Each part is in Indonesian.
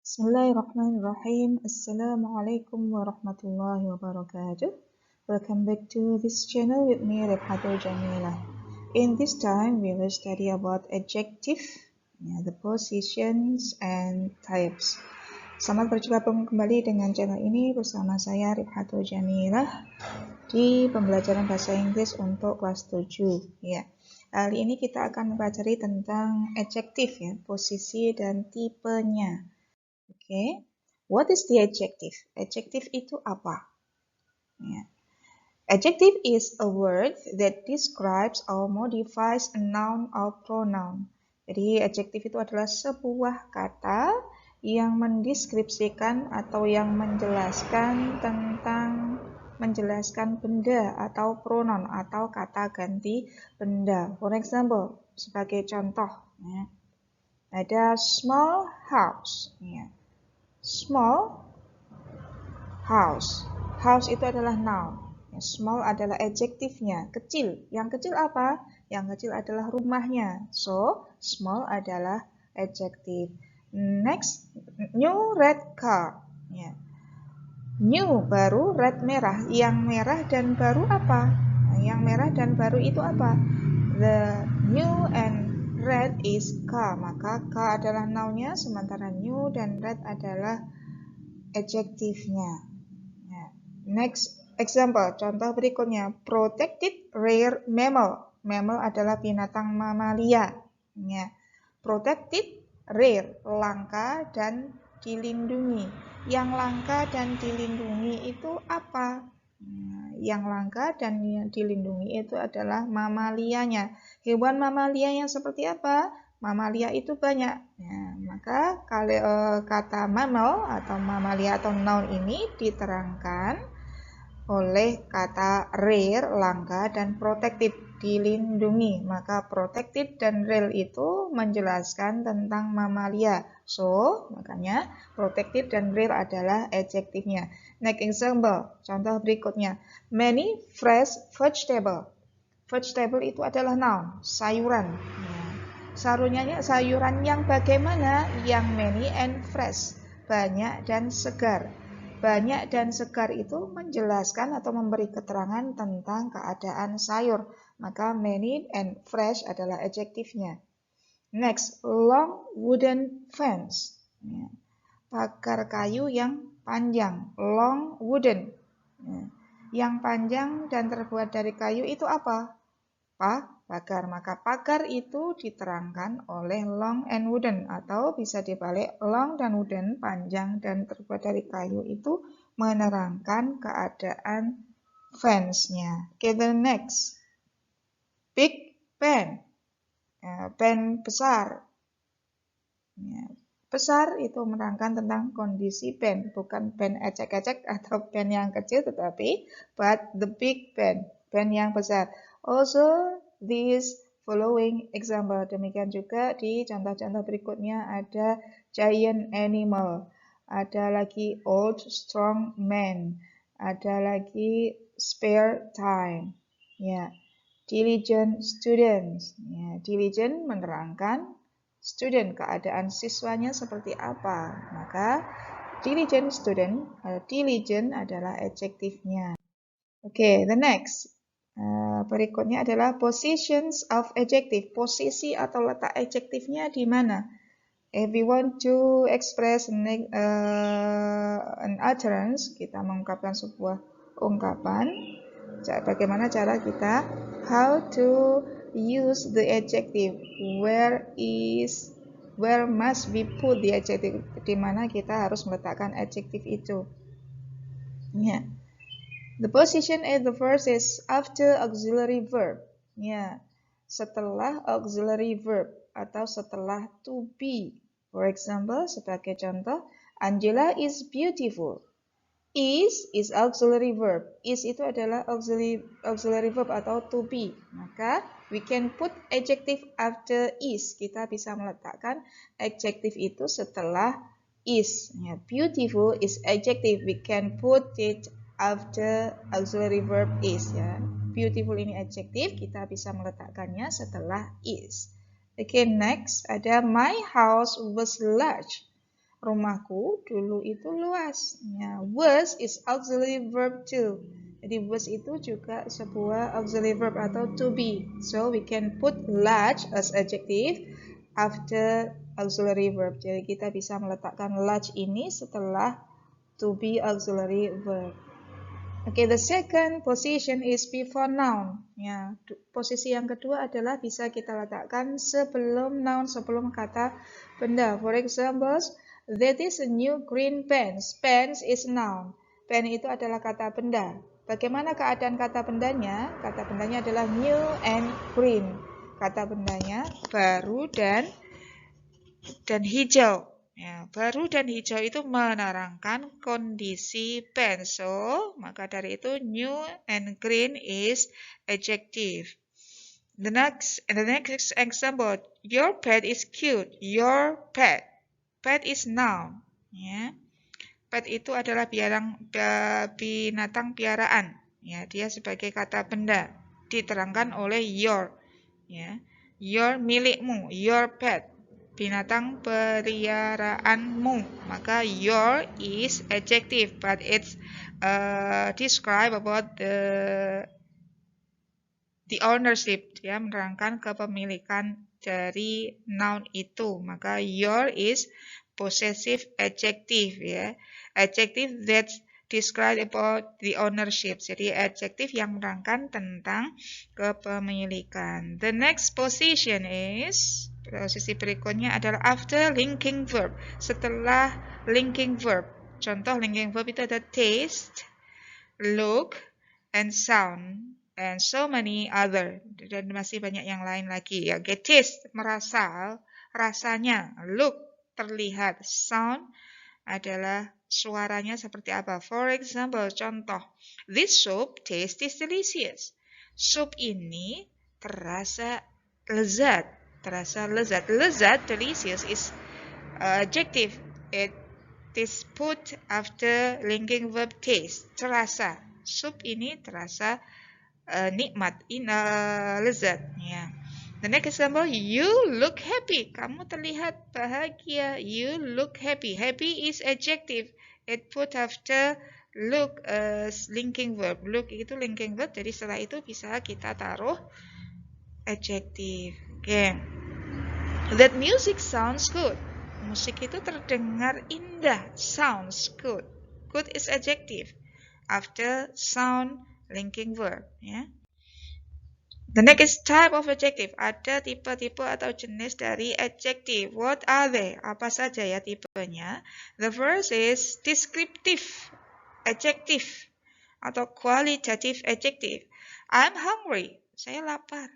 Bismillahirrahmanirrahim. Assalamualaikum warahmatullahi wabarakatuh. Welcome back to this channel with me, Rifhatul Jamilah. In this time, we will study about adjective, the positions and types. Selamat bergabung kembali dengan channel ini bersama saya, Rifhatul Jamilah, di pembelajaran bahasa Inggris untuk kelas 7. Ya. Kali ini kita akan mempelajari tentang adjective, posisi dan tipenya. Oke, what is the adjective? Adjective itu apa? Adjective is a word that describes or modifies a noun or pronoun. Jadi adjective itu adalah sebuah kata yang mendeskripsikan atau yang menjelaskan tentang benda atau pronoun atau kata ganti benda. For example, sebagai contoh, ada small house. Small house. House itu adalah noun. Small adalah adjektifnya, kecil. Yang kecil apa? Yang kecil adalah rumahnya. So, small adalah adjective. Next, new red car. New baru, red merah. Yang merah dan baru apa? Yang merah dan baru itu apa? The new and red is car, maka car adalah nounnya, sementara new dan red adalah adjektifnya. Next example, contoh berikutnya, protected rare mammal. Mammal adalah binatang mamalia. Protected rare, langka dan dilindungi. Yang langka dan dilindungi itu apa? Yang langka dan dilindungi itu adalah mamalianya. Hewan mamalia yang seperti apa? Mamalia itu banyak. Maka kata mammal atau mamalia atau noun ini diterangkan oleh kata rare, langka, dan protected, dilindungi. Maka protected dan rare itu menjelaskan tentang mamalia. So, makanya protected dan rare adalah adjektifnya. Next example, contoh berikutnya. Many fresh vegetable. Vegetable itu adalah noun, sayuran. Sayuran yang bagaimana? Yang many and fresh, banyak dan segar. Banyak dan segar itu menjelaskan atau memberi keterangan tentang keadaan sayur. Maka many and fresh adalah adjektifnya. Next, long wooden fence. Pagar kayu yang panjang. Long wooden. Yang panjang dan terbuat dari kayu itu apa? Pagar. Maka pagar itu diterangkan oleh long and wooden, atau bisa dibalik, long dan wooden, panjang dan terbuat dari kayu, itu menerangkan keadaan fence-nya. Okay, the next, big pen. Pen besar. Besar itu menerangkan tentang kondisi pen, bukan pen ecek-ecek atau pen yang kecil, tetapi but the big pen, pen yang besar. Also, this following example, demikian juga di contoh-contoh berikutnya ada giant animal, ada lagi old strong man, ada lagi spare time, diligent students. Diligent menerangkan student, keadaan siswanya seperti apa. Maka diligent student, diligent adalah adjektifnya. Okay, the next. Berikutnya adalah positions of adjective. Posisi atau letak adjektifnya di mana? If we want to express an utterance, kita mengungkapkan sebuah ungkapan. Bagaimana cara kita? How to use the adjective? Where must we put the adjective? Di mana kita harus meletakkan adjektif itu? The position at the first is after auxiliary verb. Setelah auxiliary verb atau setelah to be. For example, sebagai contoh, Angela is beautiful. Is auxiliary verb. Is itu adalah auxiliary verb atau to be. Maka we can put adjective after is. Kita bisa meletakkan adjective itu setelah is. Beautiful is adjective. We can put it after auxiliary verb is. Beautiful ini adjektif, kita bisa meletakkannya setelah is. Okay, next ada my house was large. rumahku dulu itu luas. Ya, was is auxiliary verb too. Jadi was itu juga sebuah auxiliary verb atau to be. So we can put large as adjective after auxiliary verb. Jadi kita bisa meletakkan large ini setelah to be auxiliary verb. Okay, the second position is before noun. Ya, posisi yang kedua adalah bisa kita letakkan sebelum noun, sebelum kata benda. For example, that is a new green pen. Pen is noun. Pen itu adalah kata benda. Bagaimana keadaan kata bendanya? Kata bendanya adalah new and green. Kata bendanya baru dan hijau. Ya, baru dan hijau itu menerangkan kondisi pen. So, maka dari itu new and green is adjective. The next example, your pet is cute. Your pet. Pet is noun. Ya. Pet itu adalah binatang piaraan. Ya, dia sebagai kata benda diterangkan oleh your. Ya. Your milikmu, your pet. Binatang peliharaanmu, maka your is adjective, but it's describe about the ownership, ya, menerangkan kepemilikan dari noun itu, maka your is possessive adjective, ya, adjective that describe about the ownership. Jadi adjektif yang menerangkan tentang kepemilikan. The next position is, posisi berikutnya adalah after linking verb. Setelah linking verb. Contoh linking verb itu ada taste, look, and sound, and so many other. Dan masih banyak yang lain lagi. Ya, taste, merasa, rasanya. Look, terlihat. Sound adalah suaranya seperti apa. For example, contoh. This soup tastes delicious. Sup ini terasa lezat. Terasa lezat. Lezat, delicious, is adjective. It is put after linking verb taste. Terasa. Sup ini terasa nikmat, lezat. Ya. The next example, you look happy. Kamu terlihat bahagia. You look happy. Happy is adjective. It put after look as linking verb. Look itu linking verb. Jadi setelah itu bisa kita taruh adjective. Okay. That music sounds good. Musik itu terdengar indah. Sounds good. Good is adjective. After sound linking verb. Ya. The next type of adjective. Ada tipe-tipe atau jenis dari adjective. What are they? Apa saja ya tipenya? The first is descriptive adjective atau qualitative adjective. I'm hungry. Saya lapar.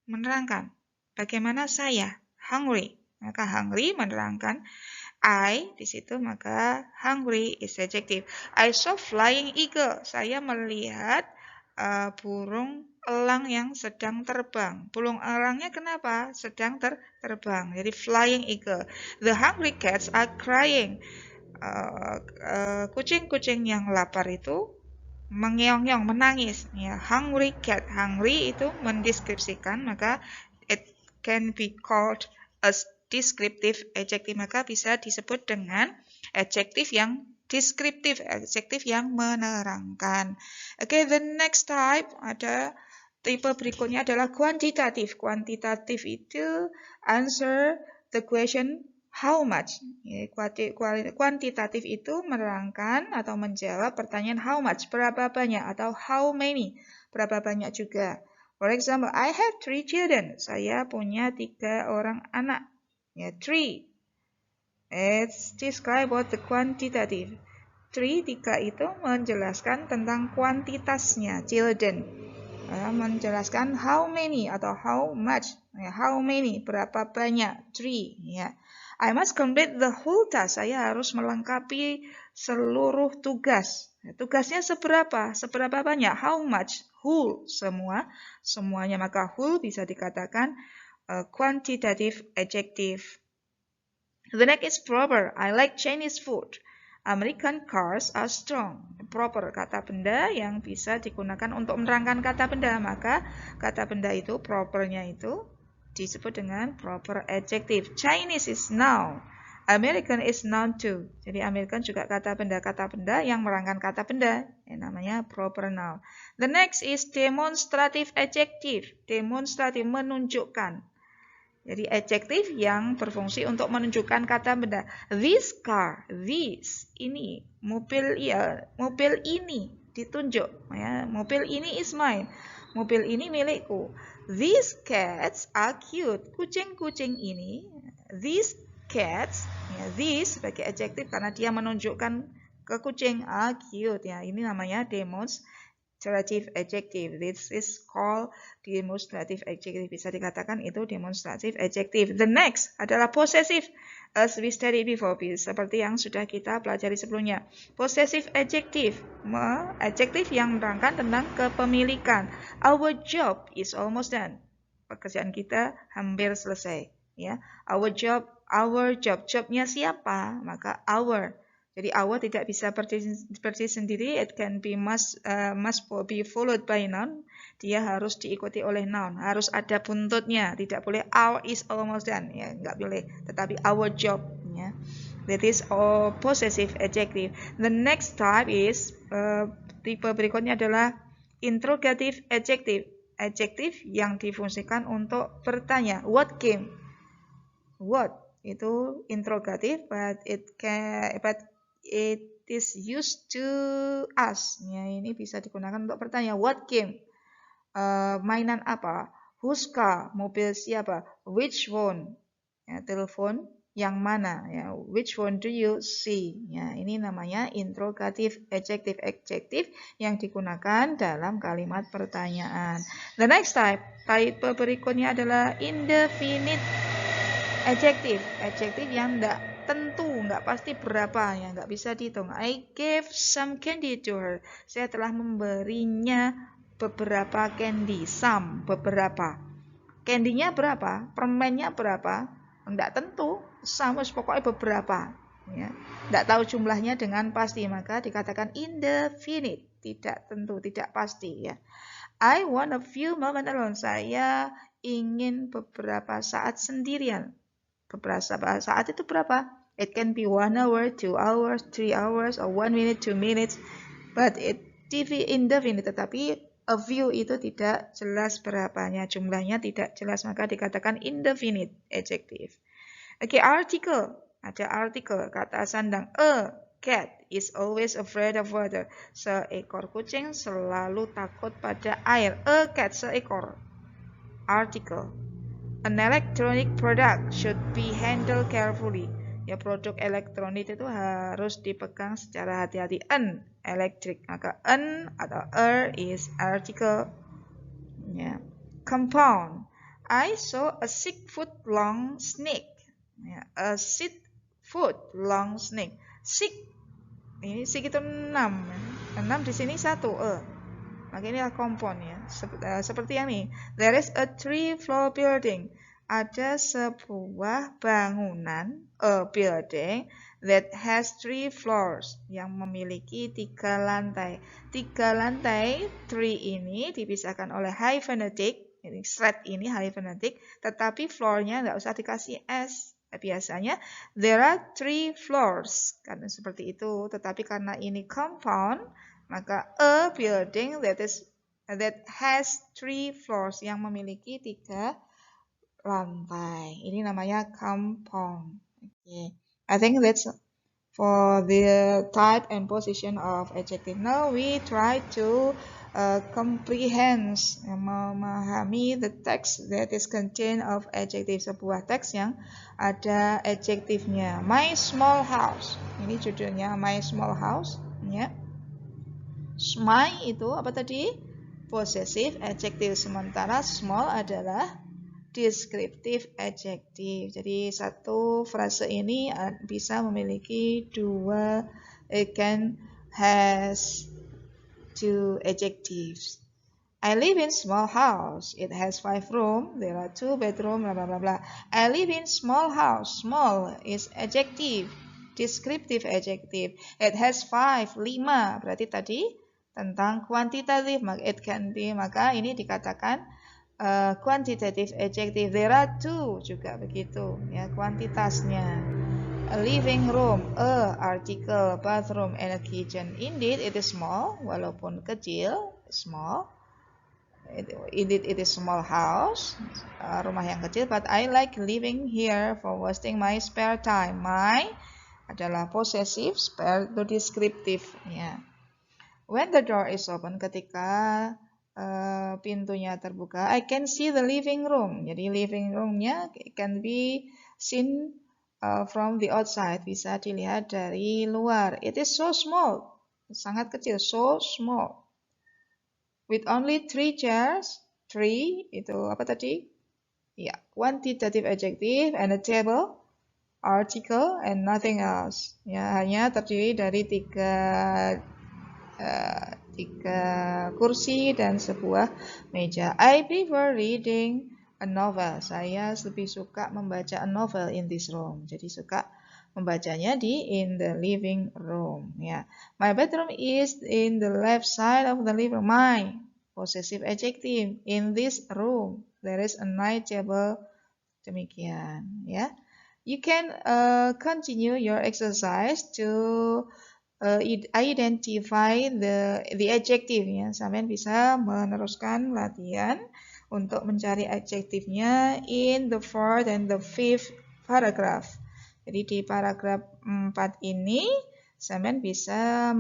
Menerangkan bagaimana saya hungry. Maka hungry menerangkan I di situ, maka hungry is adjective. I saw flying eagle. Saya melihat burung elang yang sedang terbang. Burung elangnya kenapa? Sedang terbang. Jadi flying eagle. The hungry cats are crying. Kucing-kucing yang lapar itu mengeong-ngeong, menangis. Ya, hungry cat. Hungry itu mendeskripsikan, maka it can be called as descriptive adjective. Maka bisa disebut dengan adjektif yang deskriptif, adjektif yang menerangkan. Okay, the next type, ada tipe berikutnya adalah kuantitatif. Kuantitatif itu answer the question how much. Kuantitatif itu menerangkan atau menjawab pertanyaan how much, berapa banyak, atau how many, berapa banyak juga. For example, I have 3 children. Saya punya 3 orang anak. Ya, 3. It's describe about the quantitative. 3 itu menjelaskan tentang kuantitasnya, children. Menjelaskan how many atau how much. Ya, how many, berapa banyak, 3. Ya. I must complete the whole task. Saya harus melengkapi seluruh tugas. Ya, tugasnya seberapa? Seberapa banyak? How much? Whole, semua. Semuanya. Maka whole bisa dikatakan quantitative adjective. The next is proper. I like Chinese food. American cars are strong. Proper, kata benda yang bisa digunakan untuk menerangkan kata benda. Maka kata benda itu, propernya itu disebut dengan proper adjective. Chinese is noun. American is noun too. Jadi American juga kata benda yang merangkai kata benda. Yang namanya proper noun. The next is demonstrative adjective. Demonstrative, menunjukkan. Jadi adjektif yang berfungsi untuk menunjukkan kata benda. This car, this, ini, mobil ya, mobil ini ditunjuk. Ya, mobil ini is mine. Mobil ini milikku. These cats are cute. Kucing-kucing ini, these cats, ya, this sebagai adjektif karena dia menunjukkan ke kucing are cute. Ya, ini namanya demonstrative adjective. This is called demonstrative adjective. Bisa dikatakan itu demonstrative adjective. The next adalah possessive. As we studied before, seperti yang sudah kita pelajari sebelumnya. Possessive adjective, adjektif yang menerangkan tentang kepemilikan. Our job is almost done. Pekerjaan kita hampir selesai. Ya, our job, jobnya siapa? Maka our. Jadi our tidak bisa berdiri sendiri. It can be must be followed by noun. Dia harus diikuti oleh noun. Harus ada buntutnya. Tidak boleh our is almost done. Ya, nggak boleh. Tetapi our job. Ya. That is possessive adjective. The next type is tipe berikutnya adalah interrogative adjective. Adjektif yang difungsikan untuk bertanya. What came? What itu interrogative, but it is used to ask. Ya, ini bisa digunakan untuk bertanya. What came? Mainan apa? Whose car? Mobil siapa? Which one? Ya, telepon yang mana? Ya, which one do you see? Ya, ini namanya interrogative adjective, adjektif yang digunakan dalam kalimat pertanyaan. The next type berikutnya adalah indefinite adjective. Adjektif yang tidak tentu, nggak pasti berapa, ya nggak bisa dihitung. I gave some candy to her. Saya telah memberinya beberapa candy. Some, beberapa. Candy-nya berapa? Permennya berapa? Nggak tentu. Some, pokoknya beberapa. Ya. Nggak tahu jumlahnya dengan pasti, maka dikatakan indefinite. Tidak tentu, tidak pasti. Ya. I want a few moments alone. Saya ingin beberapa saat sendirian. Beberapa saat itu berapa? It can be 1 hour, 2 hours, 3 hours, or 1 minute, 2 minutes. But it indefinite, tetapi a few itu tidak jelas berapanya, jumlahnya tidak jelas, maka dikatakan indefinite adjective. Oke, article. Ada article, kata sandang. A cat is always afraid of water. Seekor kucing selalu takut pada air. A cat, seekor. Article. An electronic product should be handled carefully. Ya, produk elektronik itu harus dipegang secara hati-hati. An electric, maka an atau is article. Ya. Compound. I saw a 6-foot long snake. Ya, a 6-foot long snake. 6 ini 6 itu 6. 6 di sini 1 Maka ini adalah compound ya. Seperti yang ini. There is a 3-floor building. Ada sebuah bangunan, a building that has 3 floors, yang memiliki 3 lantai. 3 lantai, 3 ini dipisahkan oleh hyphenatic, ini thread ini hyphenatic, tetapi floor-nya nggak usah dikasih S. Biasanya there are 3 floors, karena seperti itu. Tetapi karena ini compound, maka a building that has 3 floors, yang memiliki 3 lantai. Ini namanya compound. Okay. I think that's for the type and position of adjective. Now we try to comprehend, memahami the text that is contained of adjective. Sebuah teks yang ada adjektifnya. My small house. Ini judulnya My Small House. Ya. My itu apa tadi? Possessive adjective. Sementara small adalah descriptive adjective. Jadi satu frase ini bisa memiliki 2, it can has 2 adjectives. I live in small house. It has 5 rooms. There are 2 bedrooms. Blah blah blah blah. I live in small house. Small is adjective, descriptive adjective. It has 5, 5. Berarti tadi tentang kuantitatif. Maka ini dikatakan quantitative adjective. There are 2 juga begitu ya, kuantitasnya. A living room, a article, bathroom, and a kitchen. Indeed, it is small, walaupun kecil, small. Indeed, it is small house, rumah yang kecil. But I like living here for wasting my spare time. My adalah possessive, spare itu descriptive. Ya. When the door is open, ketika pintunya terbuka, I can see the living room. Jadi living roomnya can be seen from the outside, bisa dilihat dari luar. It is so small, sangat kecil, so small. With only 3 chairs, 3 itu apa tadi? Ya, quantitative adjective and a table, article, and nothing else. Ya, hanya terdiri dari tiga kursi dan sebuah meja. I prefer reading a novel. Saya lebih suka membaca a novel in this room. Jadi suka membacanya in the living room. Ya. My bedroom is in the left side of the living room. My possessive adjective in this room. There is a night table. Demikian. Ya. You can continue your exercise to identify the adjective ya. Sampai bisa meneruskan latihan untuk mencari adjektifnya in the fourth and the fifth paragraph. Jadi di paragraf 4 ini sampai bisa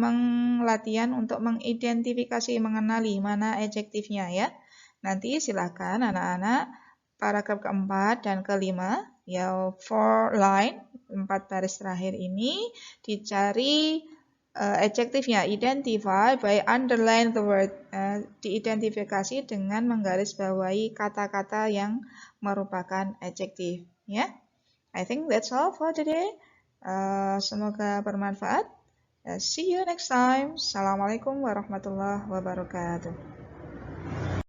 latihan untuk mengidentifikasi, mengenali mana adjektifnya ya. Nanti silakan anak-anak paragraf keempat dan kelima ya, 4 line, 4 baris terakhir ini dicari adjektifnya, identify by underline the word, diidentifikasi dengan menggarisbawahi kata-kata yang merupakan adjektif ya. I think that's all for today. Semoga bermanfaat. See you next time. Assalamualaikum warahmatullahi wabarakatuh.